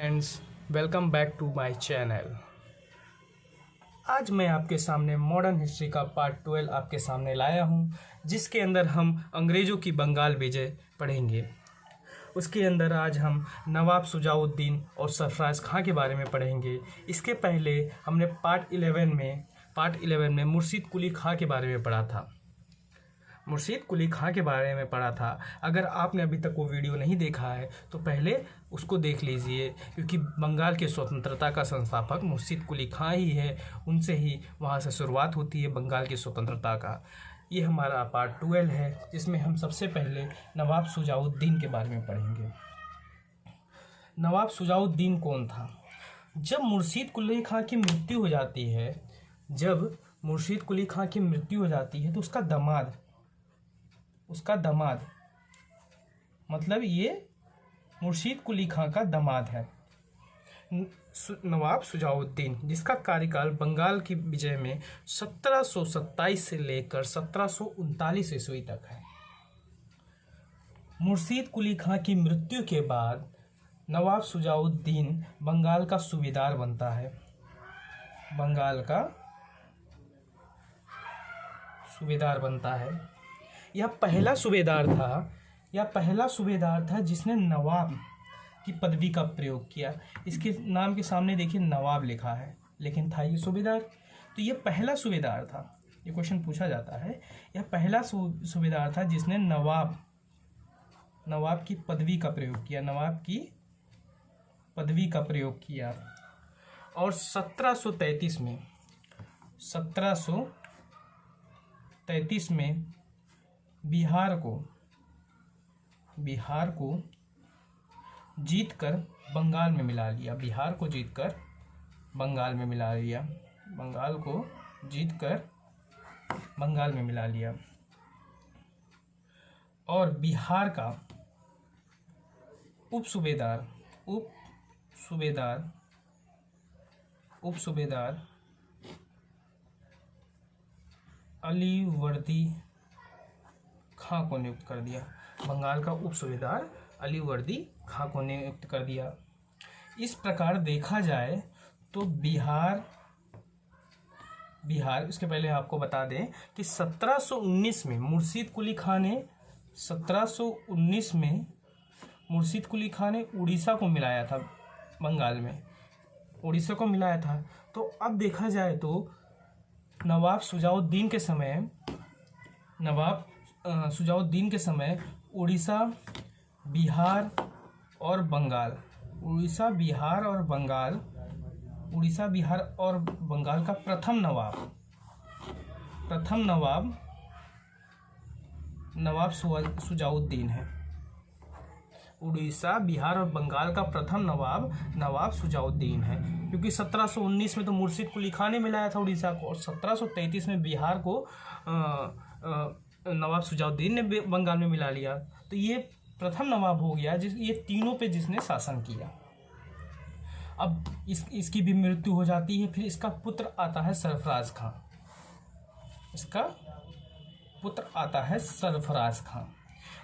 Friends, welcome back to my channel. आज मैं आपके सामने मॉडर्न हिस्ट्री का पार्ट 12 आपके सामने लाया हूं, जिसके अंदर हम अंग्रेज़ों की बंगाल विजय पढ़ेंगे। उसके अंदर आज हम नवाब शुजाउद्दीन और सरफराज खां के बारे में पढ़ेंगे। इसके पहले हमने पार्ट 11 में मुर्शीद कुली खां के बारे में पढ़ा था। मुर्शीद कुली खां के बारे में पढ़ा था। अगर आपने अभी तक वो वीडियो नहीं देखा है तो पहले उसको देख लीजिए, क्योंकि बंगाल के स्वतंत्रता का संस्थापक मुर्शीद कुली खां ही है। उनसे ही वहाँ से शुरुआत होती है बंगाल की स्वतंत्रता का। ये हमारा पार्ट 12 है, जिसमें हम सबसे पहले नवाब शुजाउद्दीन के बारे में पढ़ेंगे। नवाब शुजाउद्दीन कौन था? जब मुर्शीद कुली खां की मृत्यु हो जाती है तो उसका दामाद मतलब ये मुर्शीद कुली खां का दामाद है, नवाब शुजाउद्दीन, जिसका कार्यकाल बंगाल की विजय में 1727 से लेकर 1739 ईस्वी तक है। मुर्शीद कुली खां की मृत्यु के बाद नवाब शुजाउद्दीन बंगाल का सूबेदार बनता है। यह पहला सूबेदार था जिसने नवाब की पदवी का प्रयोग किया। इसके नाम के सामने देखिए नवाब लिखा है, लेकिन था ये सूबेदार। तो ये पहला सूबेदार था। ये क्वेश्चन पूछा जाता है, यह पहला सूबेदार था जिसने नवाब की पदवी का प्रयोग किया। और 1733 में बिहार को जीतकर बंगाल में मिला लिया। और बिहार का उप सूबेदार अलीवर्दी खां को नियुक्त कर दिया। बंगाल का उप सूबेदार अलीवर्दी खां को नियुक्त कर दिया। इस प्रकार देखा जाए तो बिहार इसके पहले आपको बता दें कि 1719 में मुर्शीद कुली खां ने उड़ीसा को मिलाया था, बंगाल में उड़ीसा को मिलाया था। तो अब देखा जाए तो नवाब शुजाउद्दीन के समय उड़ीसा, बिहार और बंगाल का प्रथम नवाब शुजाउद्दीन है। उड़ीसा, बिहार और बंगाल का प्रथम नवाब शुजाउद्दीन है, क्योंकि 1719 में तो मुर्शीद कुली खां ने मिलाया था उड़ीसा को, और 1733 में बिहार को नवाब शुजाउद्दीन ने बंगाल में मिला लिया। तो ये प्रथम नवाब हो गया ये तीनों पे जिसने शासन किया। अब इसकी भी मृत्यु हो जाती है। फिर इसका पुत्र आता है सरफराज खां,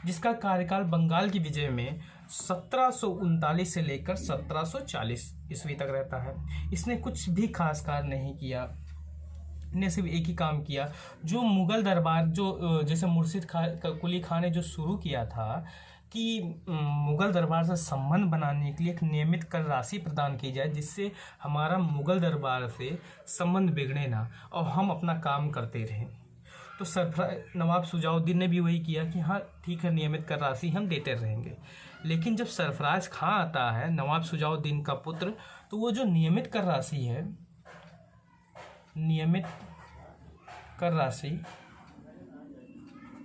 जिसका कार्यकाल बंगाल की विजय में 1739 से लेकर 1740 ईस्वी तक रहता है। इसने कुछ भी खास कार्य नहीं किया, ने सिर्फ एक ही काम किया, जो मुगल दरबार जैसे मुर्शीद कुली खां ने जो शुरू किया था कि मुगल दरबार से संबंध बनाने के लिए एक नियमित कर राशि प्रदान की जाए, जिससे हमारा मुगल दरबार से संबंध बिगड़े ना और हम अपना काम करते रहें। तो नवाब शुजाउद्दीन ने भी वही किया कि हाँ ठीक है, नियमित कर राशि हम देते रहेंगे। लेकिन जब सरफराज खां आता है, नवाब शुजाउद्दीन का पुत्र, तो वो जो नियमित कर राशि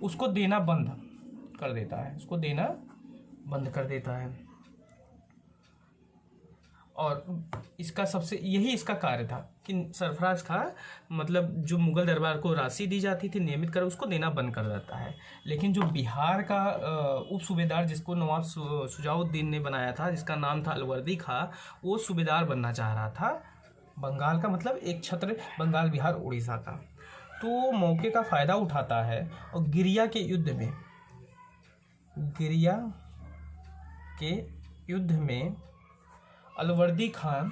उसको देना बंद कर देता है। और इसका कार्य था कि सरफराज खां मतलब जो मुगल दरबार को राशि दी जाती थी नियमित कर, उसको देना बंद कर देता है। लेकिन जो बिहार का उप सूबेदार जिसको नवाब शुजाउद्दीन ने बनाया था, जिसका नाम था अलवर्दी खां, वो सूबेदार बनना चाह रहा था बंगाल का, मतलब एक छत्र बंगाल, बिहार, उड़ीसा का। तो मौके का फ़ायदा उठाता है और गिरिया के युद्ध में अलीवर्दी खां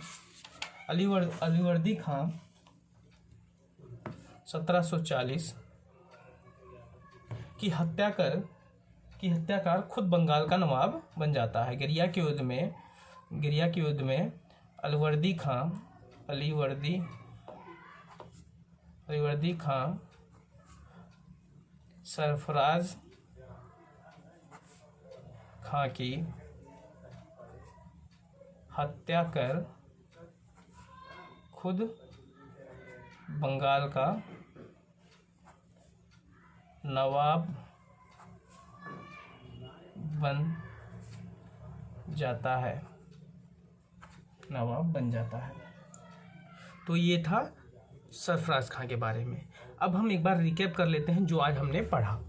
1740 की हत्याकार खुद बंगाल का नवाब बन जाता है। गिरिया के युद्ध में अलीवर्दी खां सरफराज खां की हत्या कर खुद बंगाल का नवाब बन जाता है। तो ये था सरफराज खां के बारे में। अब हम एक बार रिकैप कर लेते हैं जो आज हमने पढ़ा।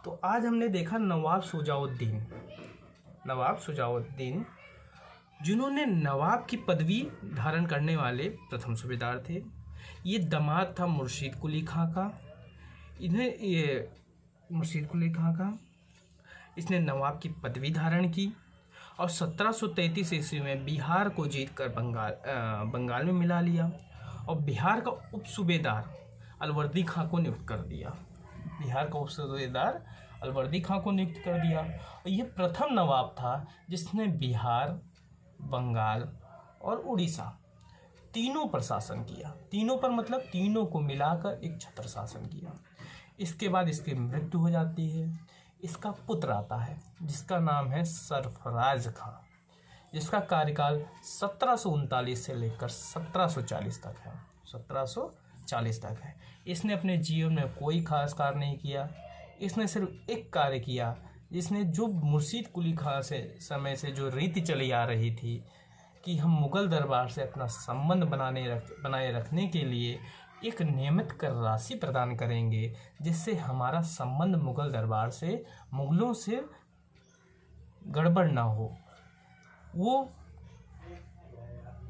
तो आज हमने देखा नवाब शुजाउद्दीन जिन्होंने नवाब की पदवी धारण करने वाले प्रथम सूबेदार थे। ये दामाद था मुर्शीद कुली खां का। इसने नवाब की पदवी धारण की और 1733 ईस्वी में बिहार को जीतकर बंगाल में मिला लिया और बिहार का उप सूबेदार अलवर्दी खां को नियुक्त कर दिया। और यह प्रथम नवाब था जिसने बिहार, बंगाल और उड़ीसा तीनों पर शासन किया। तीनों पर मतलब तीनों को मिलाकर एक छत्र शासन किया। इसके बाद इसकी मृत्यु हो जाती है। इसका पुत्र आता है जिसका नाम है सरफराज खां, जिसका कार्यकाल 1739 से लेकर 1740 तक है। इसने अपने जीवन में कोई खास कार्य नहीं किया। इसने सिर्फ एक कार्य किया जिसने जो मुर्शीद कुली खां से समय से जो रीति चली आ रही थी कि हम मुग़ल दरबार से अपना संबंध बनाए रखने के लिए एक नियमित कर राशि प्रदान करेंगे, जिससे हमारा संबंध मुग़ल दरबार से, मुग़लों से गड़बड़ ना हो।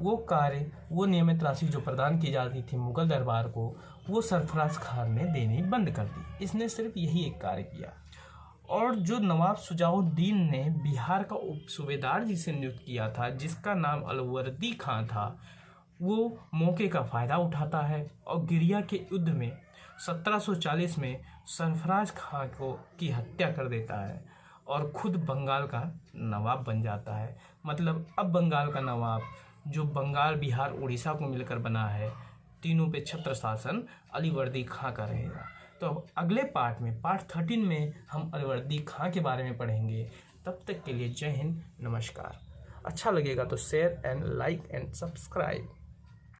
वो कार्य, वो नियमित राशि जो प्रदान की जाती थी मुग़ल दरबार को, वो सरफराज खान ने देनी बंद कर दी। इसने सिर्फ यही एक कार्य किया। और जो नवाब शुजाउद्दीन ने बिहार का उप सूबेदार जिसे नियुक्त किया था, जिसका नाम अलवर्दी खां था, वो मौके का फ़ायदा उठाता है और गिरिया के युद्ध में 1740 में सरफराज खां की हत्या कर देता है और खुद बंगाल का नवाब बन जाता है। मतलब अब बंगाल का नवाब जो बंगाल, बिहार, उड़ीसा को मिलकर बना है, तीनों पे छत्र शासन अलीवर्दी खां का रहेगा। तो अब अगले पार्ट में, पार्ट 13 में हम अलीवर्दी खां के बारे में पढ़ेंगे। तब तक के लिए जय हिंद, नमस्कार। अच्छा लगेगा तो share and like and subscribe.